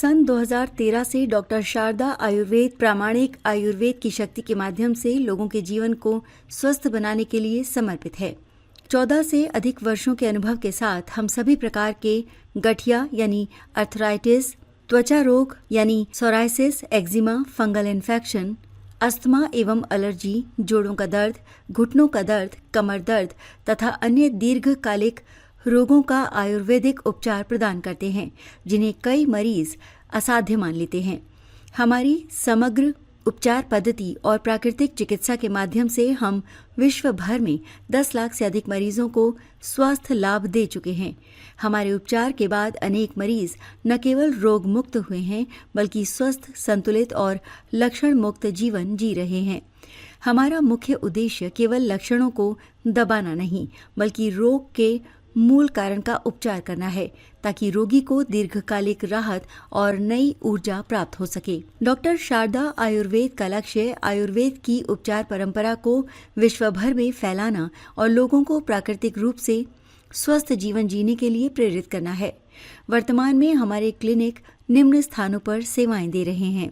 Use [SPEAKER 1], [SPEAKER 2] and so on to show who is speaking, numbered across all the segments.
[SPEAKER 1] सन 2013 से डॉक्टर शारदा आयुर्वेद प्रामाणिक आयुर्वेद की शक्ति के माध्यम से लोगों के जीवन को स्वस्थ बनाने के लिए समर्पित है। 14 से अधिक वर्षों के अनुभव के साथ हम सभी प्रकार के गठिया यानी अर्थराइटिस, त्वचा रोग यानी psoriasis, eczema, fungal infection, asthma एवं एलर्जी, जोड़ों का दर्द, घुटनों का दर्द, कमर दर्द तथा अन्य दीर्घकालिक रोगों का आयुर्वेदिक उपचार प्रदान करते हैं, जिन्हें कई मरीज असाध्य मान लेते हैं। हमारी समग्र उपचार पद्धति और प्राकृतिक चिकित्सा के माध्यम से हम विश्व भर में 10 लाख से अधिक मरीजों को स्वास्थ्य लाभ दे चुके हैं। हमारे उपचार के बाद अनेक मरीज न केवल रोग मुक्त हुए हैं, बल्कि स्वस्थ, संतुलित और लक्षण मुक्त जीवन जी रहे हैं। हमारा मुख्य उद्देश्य केवल लक्षणों को दबाना नहीं, बल्कि रोग के मूल कारण का उपचार करना है, ताकि रोगी को दीर्घकालिक राहत और नई ऊर्जा प्राप्त हो सके। डॉक्टर शारदा आयुर्वेद का लक्ष्य आयुर्वेद की उपचार परंपरा को विश्व भर में फैलाना और लोगों को प्राकृतिक रूप से स्वस्थ जीवन जीने के लिए प्रेरित करना है। वर्तमान में हमारे क्लिनिक निम्न स्थानों पर सेवाएं दे रहे हैं: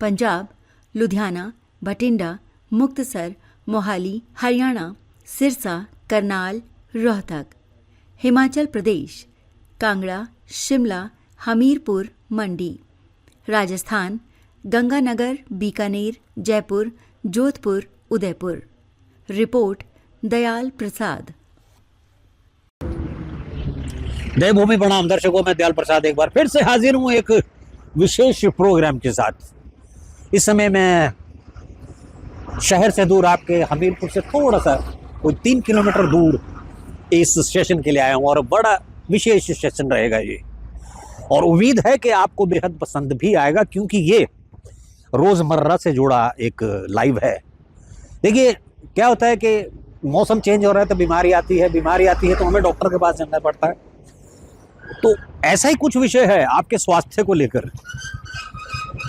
[SPEAKER 1] पंजाब, लुधियाना, बठिंडा, मुक्तसर, मोहाली, हरियाणा, सिरसा, करनाल, रोहतक। हिमाचल प्रदेश, कांगड़ा, शिमला, हमीरपुर, मंडी। राजस्थान, गंगानगर, बीकानेर, जयपुर, जोधपुर, उदयपुर। रिपोर्ट दयाल प्रसाद।
[SPEAKER 2] देवभूमि प्रणाम दर्शकों, मैं दयाल प्रसाद एक बार फिर से हाजिर हूं एक विशेष प्रोग्राम के साथ। इस समय मैं शहर से दूर आपके हमीरपुर से थोड़ा सा कोई 3 किलोमीटर दूर इस सेशन के लिए आया हूं और बड़ा विशेष सेशन रहेगा ये, और उम्मीद है कि आपको बेहद पसंद भी आएगा, क्योंकि ये रोजमर्रा से जुड़ा एक लाइव है। देखिए क्या होता है कि मौसम चेंज हो रहा है तो बीमारी आती है तो हमें डॉक्टर के पास जाना पड़ता है। तो ऐसा ही कुछ विषय है आपके स्वास्थ्य को लेकर।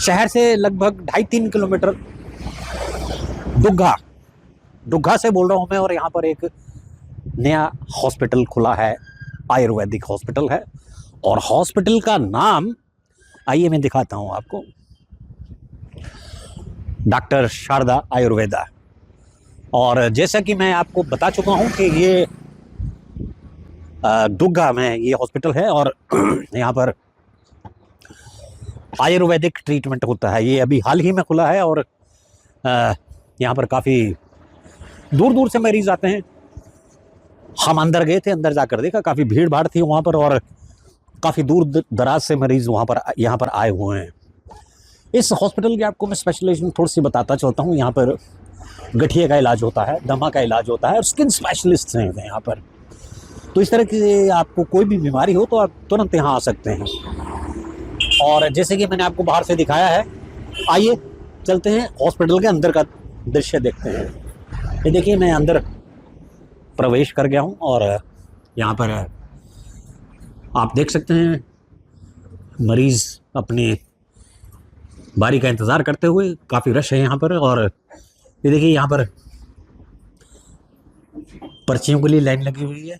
[SPEAKER 2] शहर से लगभग 2.5-3 किलोमीटर दुग्गा से बोल रहा हूं मैं, और यहाँ पर एक नया हॉस्पिटल खुला है, आयुर्वेदिक हॉस्पिटल है, और हॉस्पिटल का नाम आइए मैं दिखाता हूं आपको, डॉक्टर शारदा आयुर्वेदा। और जैसा कि मैं आपको बता चुका हूं कि ये दुग्गा में ये हॉस्पिटल है और यहाँ पर आयुर्वेदिक ट्रीटमेंट होता है। ये अभी हाल ही में खुला है और यहाँ पर काफ़ी दूर दूर से मरीज आते हैं। हम अंदर गए थे, अंदर जाकर देखा काफ़ी भीड़ भाड़ थी वहाँ पर, और काफ़ी दूर दराज से मरीज़ यहाँ पर आए हुए हैं। इस हॉस्पिटल की आपको मैं स्पेशलाइजेशन थोड़ी सी बताता चलता हूँ। यहाँ पर गठिया का इलाज होता है, दमा का इलाज होता है, और स्किन स्पेशलिस्ट हैं यहाँ पर। तो इस तरह की आपको कोई भी बीमारी हो तो आप तुरंत यहाँ आ सकते हैं। और जैसे कि मैंने आपको बाहर से दिखाया है, आइए चलते हैं हॉस्पिटल के अंदर का दृश्य देखते हैं। ये देखिए मैं अंदर प्रवेश कर गया हूं और यहाँ पर आप देख सकते हैं मरीज अपने बारी का इंतज़ार करते हुए, काफ़ी रश है यहाँ पर। और ये देखिए यहाँ पर पर्चियों के लिए लाइन लगी हुई है।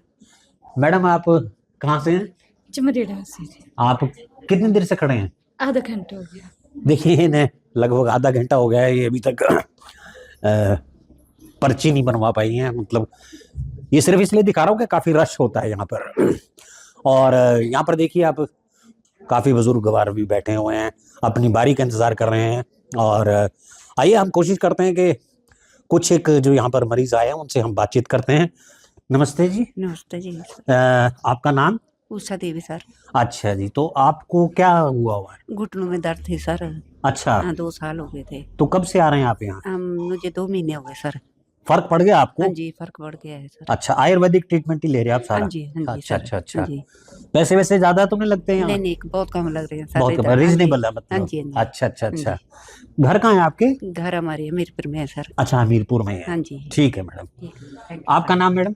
[SPEAKER 2] मैडम आप कहाँ से हैं?
[SPEAKER 3] चमरेड़ा से।
[SPEAKER 2] आप कितनी देर से खड़े हैं?
[SPEAKER 3] आधा घंटा हो गया।
[SPEAKER 2] देखिए इन्हें लगभग आधा घंटा हो गया है, ये अभी तक पर्ची नहीं बनवा पाई हैं। मतलब ये सिर्फ इसलिए दिखा रहा हूँ कि काफ़ी रश होता है यहाँ पर। और यहाँ पर देखिए आप काफ़ी बुजुर्ग गवार भी बैठे हुए हैं, अपनी बारी का इंतज़ार कर रहे हैं। और आइए हम कोशिश करते हैं कि कुछ एक जो यहाँ पर मरीज आए हैं उनसे हम बातचीत करते हैं। नमस्ते जी।
[SPEAKER 3] नमस्ते जी।
[SPEAKER 2] आपका नाम?
[SPEAKER 3] उषा देवी सर।
[SPEAKER 2] अच्छा जी, तो आपको क्या हुआ हुआ है?
[SPEAKER 3] घुटनों में दर्द थी सर।
[SPEAKER 2] अच्छा।
[SPEAKER 3] 2 साल हो गए थे।
[SPEAKER 2] तो कब से आ रहे हैं आप यहाँ?
[SPEAKER 3] मुझे 2 महीने हो गए सर।
[SPEAKER 2] फर्क पड़ गया आपको?
[SPEAKER 3] हाँ जी, फर्क पड़ गया है सर।
[SPEAKER 2] अच्छा, आयुर्वेदिक ट्रीटमेंट ही ले रहे हैं आप सारा?
[SPEAKER 3] हाँ जी, हाँ जी
[SPEAKER 2] अच्छा
[SPEAKER 3] सर।
[SPEAKER 2] अच्छा अच्छा।
[SPEAKER 3] हाँ जी।
[SPEAKER 2] पैसे वैसे ज्यादा तो नहीं लगते हैं?
[SPEAKER 3] नहीं, बहुत कम लग रहे हैं सर।
[SPEAKER 2] बहुत रीजनेबल है मतलब?
[SPEAKER 3] हाँ जी, हाँ जी।
[SPEAKER 2] अच्छा अच्छा अच्छा। घर कहाँ है आपके?
[SPEAKER 3] घर हमारे हमीरपुर में है सर।
[SPEAKER 2] अच्छा, हमीरपुर में है।
[SPEAKER 3] हाँ जी।
[SPEAKER 2] ठीक है मैडम। आपका नाम मैडम?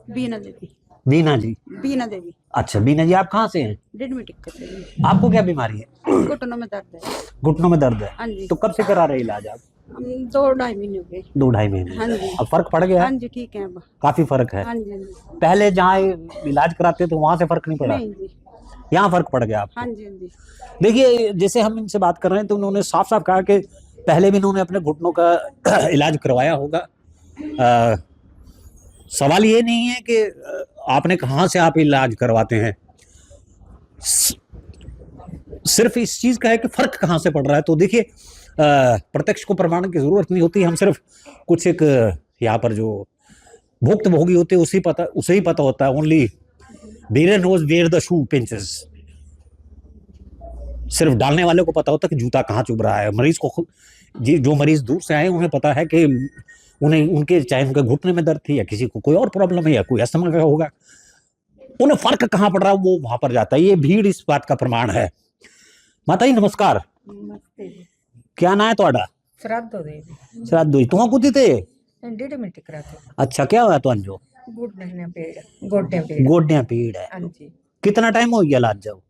[SPEAKER 3] बीना देवी।
[SPEAKER 2] बीना जी?
[SPEAKER 3] बीना देवी।
[SPEAKER 2] अच्छा बीना जी, आप कहाँ से हैं?
[SPEAKER 3] डेडमेटिक से।
[SPEAKER 2] आपको क्या बीमारी है?
[SPEAKER 3] घुटनों में दर्द है।
[SPEAKER 2] घुटनों में दर्द है?
[SPEAKER 3] हाँ जी।
[SPEAKER 2] तो कब से करा रहे इलाज आप?
[SPEAKER 3] 2-2.5 महीने हो गए।
[SPEAKER 2] 2-2.5 महीने।
[SPEAKER 3] हाँ जी।
[SPEAKER 2] अब फर्क पड़ गया?
[SPEAKER 3] हाँ जी, ठीक है अब।
[SPEAKER 2] काफी फर्क है?
[SPEAKER 3] हाँ जी, हाँ जी।
[SPEAKER 2] पहले जहाँ इलाज कराते तो वहाँ से फर्क नहीं पड़ा?
[SPEAKER 3] नहीं जी।
[SPEAKER 2] यहाँ फर्क पड़ गया आपको?
[SPEAKER 3] हाँ जी, हाँ जी।
[SPEAKER 2] देखिए, जैसे हम इनसे बात कर रहे हैं तो उन्होंने साफ साफ कहा कि पहले भी इन्होंने अपने घुटनों का इलाज करवाया होगा। सवाल ये नहीं है कि आपने कहाँ से आप इलाज करवाते हैं, सिर्फ इस चीज का है कि फर्क कहाँ से पड़ रहा है। तो देखिए, प्रत्यक्ष को प्रमाण की जरूरत नहीं होती, हम सिर्फ कुछ एक यहाँ पर जो भुक्तभोगी होते हैं उसे ही पता होता है। Only wearer knows where the shoe pinches, सिर्फ डालने वाले को पता होता है कि जूता कहाँ चुभ रहा है। मरीज को जो मरीज दूर से आए उन्हें पता है कि उन्हें उनके चाहे उनके घुटने में दर्द थी या किसी को कोई और प्रॉब्लम है या कोई अस्थमा का होगा, उन्हें फर्क कहाँ पड़ रहा है वो वहां पर जाता है। ये भीड़ इस बात का प्रमाण है। माता जी नमस्कार,
[SPEAKER 3] नमस्ते जी।
[SPEAKER 2] क्या ना है ਤੁਹਾਡਾ?
[SPEAKER 3] श्राद्ध हो गए
[SPEAKER 2] श्राद्ध हुई तुम कुछ थे?
[SPEAKER 3] 1.5 मिनट करा के
[SPEAKER 2] अच्छा, क्या हुआ तुझे?
[SPEAKER 3] घुटने पेड़ गोड्डे पेड़।
[SPEAKER 2] गोड्डियां पीड़ है।
[SPEAKER 3] हाँ जी,
[SPEAKER 2] कितना टाइम हो गया इलाज जाओ?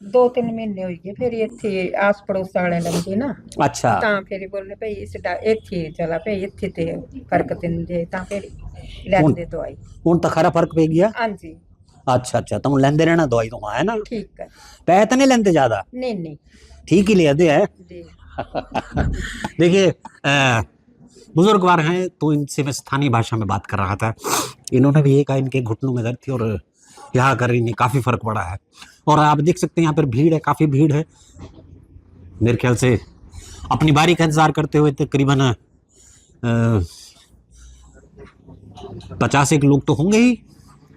[SPEAKER 3] 2-3 महीने हो गए। फिर ਇੱਥੇ ਆਸ ਪੜੋਸ ਵਾਲੇ ਲੰਗੇ ਨਾ
[SPEAKER 2] अच्छा,
[SPEAKER 3] ਤਾਂ ਫਿਰ ਬੋਲਨੇ ਭਈ ਇਸ ਦਾ ਇੱਥੇ ਚਲਾ ਭਈ ਇੱਥੇ ਤੇ ਫਰਕ ਦਿੰਦੇ ਤਾਂ ਫਿਰ ਲੈਂਦੇ ਦਵਾਈ।
[SPEAKER 2] ਹੁਣ ਤਾਂ ਖਰਾ फर्क पै गया?
[SPEAKER 3] हाँ जी,
[SPEAKER 2] अच्छा अच्छा, तुम लेंदे रहना दवाई तो है ना?
[SPEAKER 3] ठीक है।
[SPEAKER 2] पैसे तो नहीं लेंदे ज्यादा?
[SPEAKER 3] नहीं नहीं
[SPEAKER 2] ठीक ही लेते है।
[SPEAKER 3] जी।
[SPEAKER 2] देखिए, बुजुर्गवार हैं तो इनसे मैं स्थानीय भाषा में बात कर रहा था। इन्होंने भी ये कहा इनके घुटनों में दर्द थी और यहाँ कर इन्हें काफ़ी फर्क पड़ा है। और आप देख सकते हैं यहाँ पर भीड़ है, काफ़ी भीड़ है। मेरे ख्याल से अपनी बारी का इंतज़ार करते हुए तकरीबन 50 एक लोग तो होंगे ही।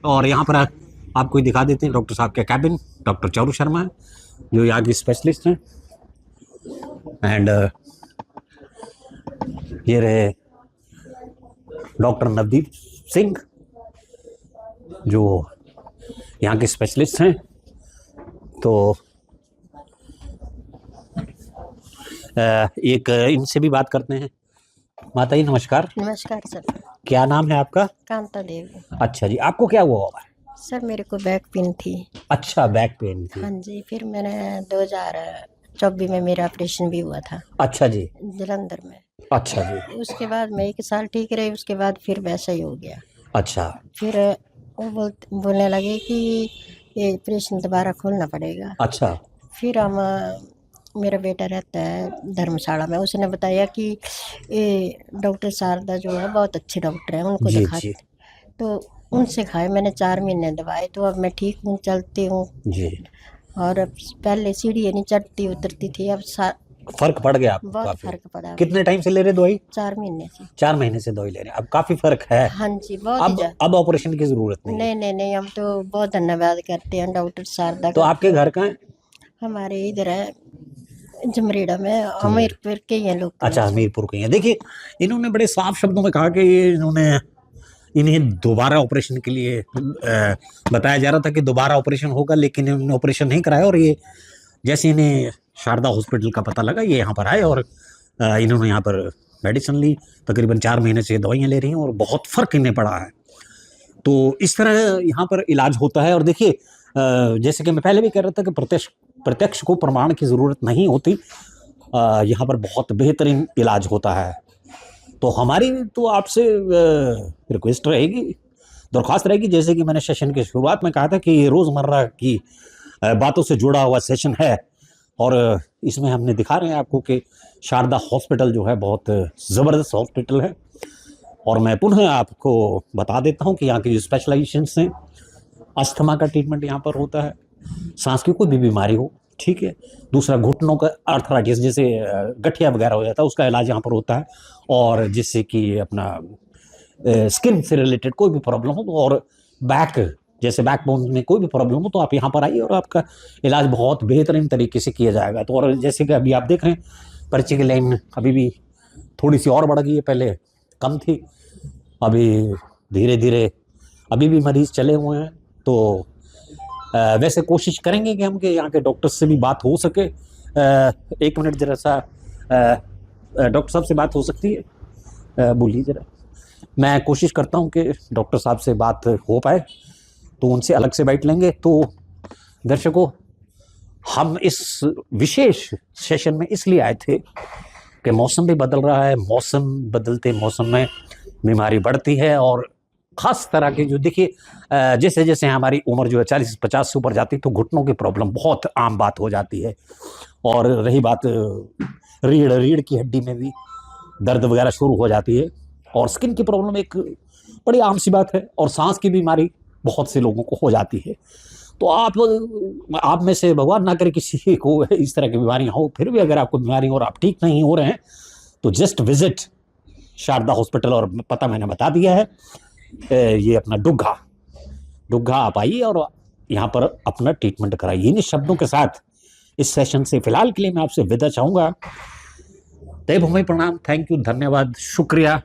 [SPEAKER 2] और यहाँ पर आपको ही दिखा देते हैं डॉक्टर साहब के कैबिन। डॉक्टर चारू शर्मा जो यहाँ की स्पेशलिस्ट हैं, एंड ये रहे डॉक्टर नवदीप सिंह जो यहाँ के स्पेशलिस्ट हैं। तो एक इनसे भी बात करते हैं। माता जी नमस्कार,
[SPEAKER 4] नमस्कार सर।
[SPEAKER 2] क्या नाम है आपका?
[SPEAKER 4] कांता देवी।
[SPEAKER 2] अच्छा जी, आपको क्या हुआ है?
[SPEAKER 4] सर मेरे को बैक पेन थी।
[SPEAKER 2] अच्छा, बैक पेन थी।
[SPEAKER 4] हाँ जी, फिर मैंने 2024 में मेरा ऑपरेशन भी हुआ था
[SPEAKER 2] अच्छा जी,
[SPEAKER 4] जलंधर में।
[SPEAKER 2] अच्छा जी,
[SPEAKER 4] उसके बाद मैं 1 साल ठीक रही, उसके बाद फिर वैसा ही हो गया।
[SPEAKER 2] अच्छा
[SPEAKER 4] फिर वो बोलने लगे कि ये ऑपरेशन दोबारा खोलना पड़ेगा।
[SPEAKER 2] अच्छा,
[SPEAKER 4] फिर हम मेरा बेटा रहता है धर्मशाला में, उसने बताया कि ये डॉक्टर शारदा जो है बहुत अच्छे डॉक्टर हैं, उनको
[SPEAKER 2] जी
[SPEAKER 4] दिखा।
[SPEAKER 2] जी
[SPEAKER 4] तो उनसे खाए मैंने 4 महीने दवाई, तो अब मैं ठीक हूँ, चलती हूँ।
[SPEAKER 2] जी,
[SPEAKER 4] और अब पहले सीढ़ी नहीं चढ़ती उतरती थी, अब
[SPEAKER 2] फर्क पड़ गया आपको
[SPEAKER 4] बहुत
[SPEAKER 2] काफी?
[SPEAKER 4] फर्क पड़ा।
[SPEAKER 2] कितने टाइम से ले रहे दवाई?
[SPEAKER 4] 4 महीने से।
[SPEAKER 2] 4 महीने से दवाई ले रहे हैं, अब काफी फर्क है।
[SPEAKER 4] हाँ जी, बहुत ही ज्यादा।
[SPEAKER 2] अब ऑपरेशन की जरूरत नहीं है।
[SPEAKER 4] नहीं नहीं नहीं, हम तो बहुत धन्यवाद करते हैं डॉक्टर शारदा
[SPEAKER 2] तो
[SPEAKER 4] का।
[SPEAKER 2] आपके घर का है?
[SPEAKER 4] हमारे इधर है जमरेड़ा में, हमीरपुर के ये लोग।
[SPEAKER 2] अच्छा, हमीरपुर के हैं। देखिए, इन्होंने बड़े साफ शब्दों में कहा कि इन्हें दोबारा ऑपरेशन के लिए बताया जा रहा था कि दोबारा ऑपरेशन होगा, लेकिन इन्होंने ऑपरेशन नहीं कराया। और ये जैसे इन्हें शारदा हॉस्पिटल का पता लगा, ये यहाँ पर आए और इन्होंने यहाँ पर मेडिसिन ली। तकरीबन 4 महीने से दवाइयाँ ले रही हैं और बहुत फ़र्क इन्हें पड़ा है। तो इस तरह यहाँ पर इलाज होता है। और देखिए, जैसे कि मैं पहले भी कह रहा था कि प्रत्यक्ष को प्रमाण की ज़रूरत नहीं होती, यहाँ पर बहुत बेहतरीन इलाज होता है। तो हमारी तो आपसे रिक्वेस्ट रहेगी, दरख्वास्त रहेगी, जैसे कि मैंने सेशन की शुरुआत में कहा था कि ये रोज़मर्रा की बातों से जुड़ा हुआ सेशन है। और इसमें हमने दिखा रहे हैं आपको कि शारदा हॉस्पिटल जो है बहुत ज़बरदस्त हॉस्पिटल है। और मैं पुनः आपको बता देता हूँ कि यहाँ की जो स्पेशलाइजेशंस हैं, अस्थमा का ट्रीटमेंट यहाँ पर होता है, सांस की कोई भी बीमारी हो, ठीक है। दूसरा, घुटनों का आर्थराइटिस जैसे गठिया वगैरह हो जाता है, उसका इलाज यहाँ पर होता है। और जिससे कि अपना स्किन से रिलेटेड कोई भी प्रॉब्लम हो, और बैक जैसे बैकबोन में कोई भी प्रॉब्लम हो, तो आप यहाँ पर आइए और आपका इलाज बहुत बेहतरीन तरीके से किया जाएगा। तो और जैसे कि अभी आप देख रहे हैं, पर्ची की लाइन अभी भी थोड़ी सी और बढ़ गई है, पहले कम थी, अभी धीरे धीरे अभी भी मरीज़ चले हुए हैं। तो वैसे कोशिश करेंगे कि हम के यहाँ के डॉक्टर से भी बात हो सके। 1 मिनट जरा सा, डॉक्टर साहब से बात हो सकती है? बोलिए ज़रा। मैं कोशिश करता हूँ कि डॉक्टर साहब से बात हो पाए, तो उनसे अलग से बैठ लेंगे। तो दर्शकों, हम इस विशेष सेशन में इसलिए आए थे कि मौसम भी बदल रहा है, मौसम बदलते मौसम में बीमारी बढ़ती है। और खास तरह के जो देखिए जैसे जैसे हमारी उम्र जो है 40-50 से ऊपर जाती है तो घुटनों की प्रॉब्लम बहुत आम बात हो जाती है। और रही बात रीढ़ की हड्डी में भी दर्द वगैरह शुरू हो जाती है। और स्किन की प्रॉब्लम एक बड़ी आम सी बात है। और सांस की बीमारी बहुत से लोगों को हो जाती है। तो आप में से भगवान ना करे किसी को इस तरह की बीमारियां हो, फिर भी अगर आपको बीमारी हो और आप ठीक नहीं हो रहे हैं तो जस्ट विजिट शारदा हॉस्पिटल। और पता मैंने बता दिया है, ये अपना डुग्गा आप आइए और यहाँ पर अपना ट्रीटमेंट कराइए। इन शब्दों के साथ इस सेशन से फिलहाल के लिए मैं आपसे विदा चाहूँगा। देवभूमि प्रणाम, थैंक यू, धन्यवाद, शुक्रिया,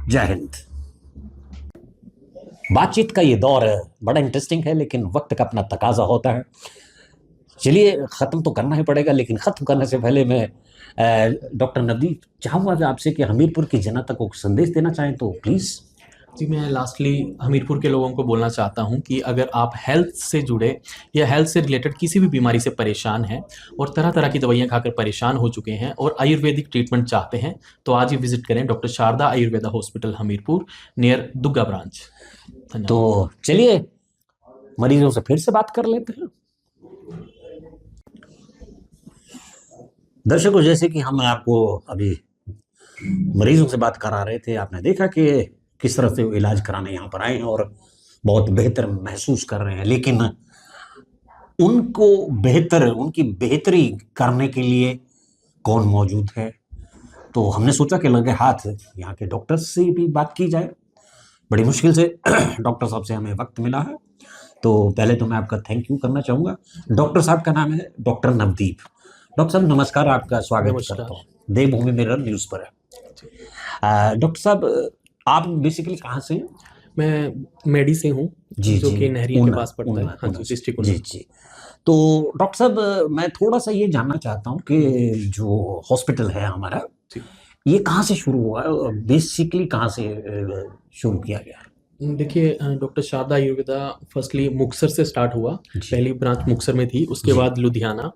[SPEAKER 2] जय हिंद। बातचीत का ये दौर बड़ा इंटरेस्टिंग है, लेकिन वक्त का अपना तकाजा होता है। चलिए ख़त्म तो करना ही पड़ेगा, लेकिन ख़त्म करने से पहले मैं डॉक्टर नवदीप चाहूँगा कि आपसे कि हमीरपुर की जनता को संदेश देना चाहें तो प्लीज़।
[SPEAKER 5] जी, मैं लास्टली हमीरपुर के लोगों को बोलना चाहता हूं कि अगर आप हेल्थ से जुड़े या हेल्थ से रिलेटेड किसी भी बीमारी से परेशान हैं और तरह तरह की दवाइयां खाकर परेशान हो चुके हैं और आयुर्वेदिक ट्रीटमेंट चाहते हैं तो आज ही विजिट करें doctor Sharda Ayurveda hospital Hamirpur near Dugga branch.
[SPEAKER 2] तो चलिए मरीजों से फिर से बात कर लेते हैं। दर्शकों, जैसे कि हम आपको अभी मरीजों से बात करा रहे थे, आपने देखा कि किस तरह से वो इलाज कराने यहाँ पर आए हैं और बहुत बेहतर महसूस कर रहे हैं। लेकिन उनकी बेहतरी करने के लिए कौन मौजूद है, तो हमने सोचा कि लगे हाथ यहाँ के डॉक्टर से भी बात की जाए। बड़ी मुश्किल से डॉक्टर साहब से हमें वक्त मिला है, तो पहले तो मैं आपका थैंक यू करना चाहूँगा। डॉक्टर साहब का नाम है डॉक्टर नवदीप। डॉक्टर साहब नमस्कार, आपका स्वागत करता हूँ, देवभूमि मिरर न्यूज़ पर है। डॉक्टर साहब, आप बेसिकली कहाँ से हैं?
[SPEAKER 5] मैं मेडी से हूँ, जो कि नहरिया के पास पड़ता है। हाँ जी, डिस्ट्रिक्ट
[SPEAKER 2] जी जी। तो डॉक्टर साहब, मैं थोड़ा सा ये जानना चाहता हूँ कि जो हॉस्पिटल है हमारा, ये कहाँ से शुरू हुआ, बेसिकली कहाँ से शुरू किया गया?
[SPEAKER 5] देखिए, डॉक्टर शारदा आयुर्वेदा फर्स्टली मुक्तसर से स्टार्ट हुआ। पहली ब्रांच मुक्तसर में थी, उसके बाद लुधियाना,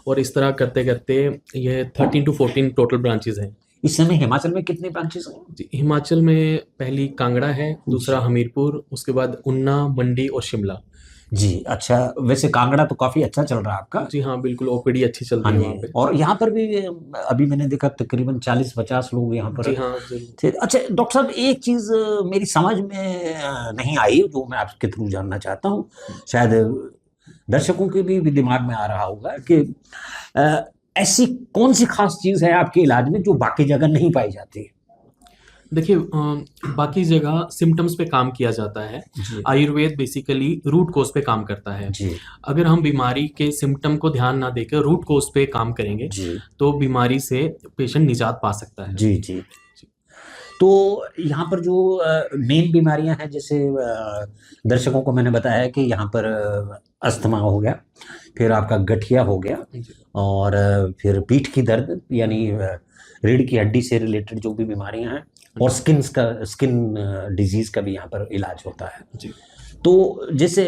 [SPEAKER 5] और इस तरह करते करते ये 13 to 14 टोटल ब्रांचेज हैं।
[SPEAKER 2] इस समय हिमाचल में कितने ब्रांचेस हैं?
[SPEAKER 5] जी, हिमाचल में पहली कांगड़ा है, दूसरा हमीरपुर, उसके बाद ऊना, मंडी और शिमला।
[SPEAKER 2] जी, अच्छा। वैसे कांगड़ा तो काफी अच्छा चल रहा है आपका?
[SPEAKER 5] जी हाँ, बिल्कुल, ओपीडी अच्छी चल रही है वहाँ पे।
[SPEAKER 2] और यहाँ पर भी अभी मैंने देखा तकरीबन 40-50 लोग यहाँ पर।
[SPEAKER 5] जी हाँ,
[SPEAKER 2] थे। अच्छा डॉक्टर साहब, एक चीज मेरी समझ में नहीं आई जो मैं आपके थ्रू जानना चाहता हूँ, शायद दर्शकों के भी दिमाग में आ रहा होगा कि ऐसी कौन सी खास चीज है आपके इलाज में जो बाकी जगह नहीं पाई जाती?
[SPEAKER 5] देखिए, बाकी जगह सिम्टम्स पे काम किया जाता है, आयुर्वेद बेसिकली रूट कोज पे काम करता है। अगर हम बीमारी के सिम्टम को ध्यान ना देकर रूट कोज पे काम करेंगे तो बीमारी से पेशेंट निजात पा सकता है।
[SPEAKER 2] जी जी। तो यहाँ पर जो मेन बीमारियां हैं, जैसे दर्शकों को मैंने बताया कि यहाँ पर अस्थमा हो गया, फिर आपका गठिया हो गया, और फिर पीठ की दर्द यानी रीढ़ की हड्डी से रिलेटेड जो भी बीमारियां हैं, और स्किन डिजीज का भी यहाँ पर इलाज होता है।
[SPEAKER 5] जी।
[SPEAKER 2] तो जैसे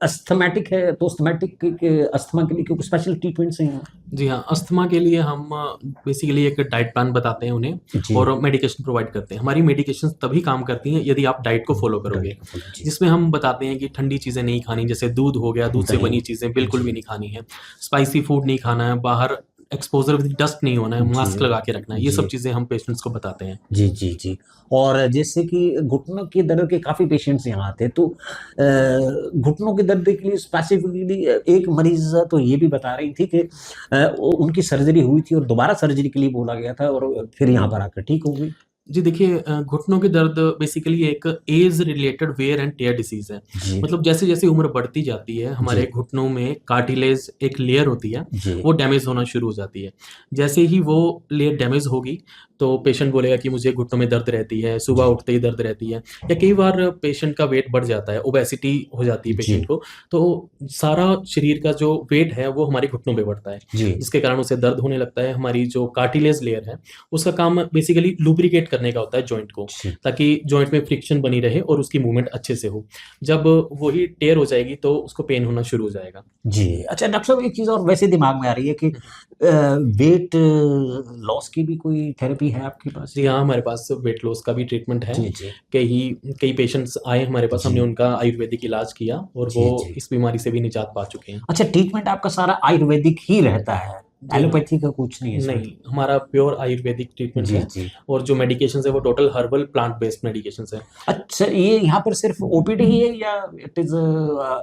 [SPEAKER 2] अस्थमेटिक है तो अस्थमा के लिए कुछ स्पेशल ट्रीटमेंट्स हैं?
[SPEAKER 5] जी हाँ, अस्थमा के लिए हम बेसिकली एक डाइट प्लान बताते हैं उन्हें और मेडिकेशन प्रोवाइड करते हैं। हमारी मेडिकेशन तभी काम करती हैं यदि आप डाइट को फॉलो करोगे, जिसमें हम बताते हैं कि ठंडी चीज़ें नहीं खानी, जैसे दूध हो गया, दूध से बनी चीज़ें बिल्कुल भी नहीं खानी है, स्पाइसी फूड नहीं खाना है, बाहर एक्सपोजर विद डस्ट नहीं होना है, मास्क लगा के रखना है, ये सब चीज़ें हम पेशेंट्स को बताते हैं।
[SPEAKER 2] जी जी जी। और जैसे कि घुटनों के दर्द के काफ़ी पेशेंट्स यहाँ आते हैं, तो घुटनों के दर्द के लिए स्पेसिफिकली एक मरीज तो ये भी बता रही थी कि उनकी सर्जरी हुई थी और दोबारा सर्जरी के लिए बोला गया था और फिर यहाँ पर आकर ठीक हो गई।
[SPEAKER 5] जी देखिए, घुटनों के दर्द बेसिकली एक age related wear and tear disease है। मतलब जैसे जैसे उम्र बढ़ती जाती है हमारे घुटनों में कार्टिलेज एक लेयर होती है, वो डैमेज होना शुरू हो जाती है। जैसे ही वो लेयर डैमेज होगी तो पेशेंट बोलेगा कि मुझे घुटनों में दर्द रहती है, सुबह उठते ही दर्द रहती है, या कई बार पेशेंट का वेट बढ़ जाता है, ओबेसिटी हो जाती है पेशेंट को, तो सारा शरीर का जो वेट है वो हमारे घुटनों पे बढ़ता है, जिसके कारण उसे दर्द होने लगता है। हमारी जो कार्टिलेज लेयर है उसका काम बेसिकली लुब्रिकेट करने का होता है जॉइंट को, ताकि जॉइंट में फ्रिक्शन बनी रहे और उसकी मूवमेंट अच्छे से हो। जब वही टेयर हो जाएगी तो उसको पेन होना शुरू हो जाएगा।
[SPEAKER 2] जी। अच्छा डॉक्टर साहब, एक चीज़ और वैसे दिमाग में आ रही है कि वेट लॉस की भी कोई थेरेपी है आपके पास?
[SPEAKER 5] जी हाँ, हमारे पास वेट लॉस का भी ट्रीटमेंट है।
[SPEAKER 2] जी जी
[SPEAKER 5] कई पेशेंट्स आए हमारे पास,
[SPEAKER 2] जी।
[SPEAKER 5] हमने उनका आयुर्वेदिक इलाज किया और
[SPEAKER 2] जी,
[SPEAKER 5] वो
[SPEAKER 2] जी।
[SPEAKER 5] इस बीमारी से भी निजात पा चुके हैं।
[SPEAKER 2] अच्छा, ट्रीटमेंट आपका सारा आयुर्वेदिक ही रहता है,
[SPEAKER 5] हाँ।
[SPEAKER 2] एलोपैथी का कुछ नहीं है इसमें?
[SPEAKER 5] नहीं, हमारा प्योर आयुर्वेदिक ट्रीटमेंट
[SPEAKER 2] जी
[SPEAKER 5] है
[SPEAKER 2] जी।
[SPEAKER 5] और जो मेडिकेशंस है वो total herbal plant based medications है।
[SPEAKER 2] अच्छा, ये यहाँ पर सिर्फ ओपीडी ही है या इट इज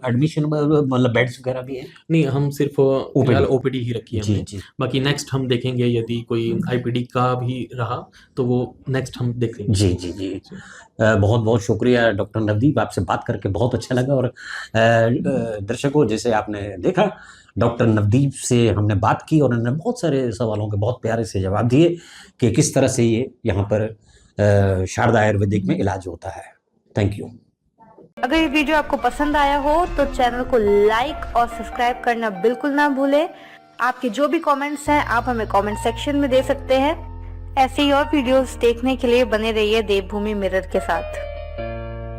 [SPEAKER 2] एडमिशन, मतलब बेड्स वगैरह भी है?
[SPEAKER 5] नहीं, हम सिर्फ फिलहाल ओपीडी ही रखी है
[SPEAKER 2] जी
[SPEAKER 5] हमने।
[SPEAKER 2] जी।
[SPEAKER 5] बाकी नेक्स्ट हम देखेंगे, यदि कोई आईपीडी का भी रहा तो वो नेक्स्ट हम देख लेंगे।
[SPEAKER 2] जी जी जी। बहुत बहुत शुक्रिया डॉक्टर नवदीप, आपसे बात करके बहुत अच्छा लगा। और दर्शकों, जैसे आपने देखा, डॉक्टर नवदीप से हमने बात की और उन्होंने बहुत सारे सवालों के बहुत प्यारे से जवाब दिए कि किस तरह से ये यहाँ पर शारदा आयुर्वेदिक में इलाज होता है। Thank you.
[SPEAKER 6] अगर ये वीडियो आपको पसंद आया हो तो चैनल को लाइक और सब्सक्राइब करना बिल्कुल ना भूलें। आपके जो भी कमेंट्स हैं आप हमें कमेंट सेक्शन में दे सकते हैं। ऐसे ही और वीडियोस देखने के लिए बने रहिए देवभूमि मिरर के साथ।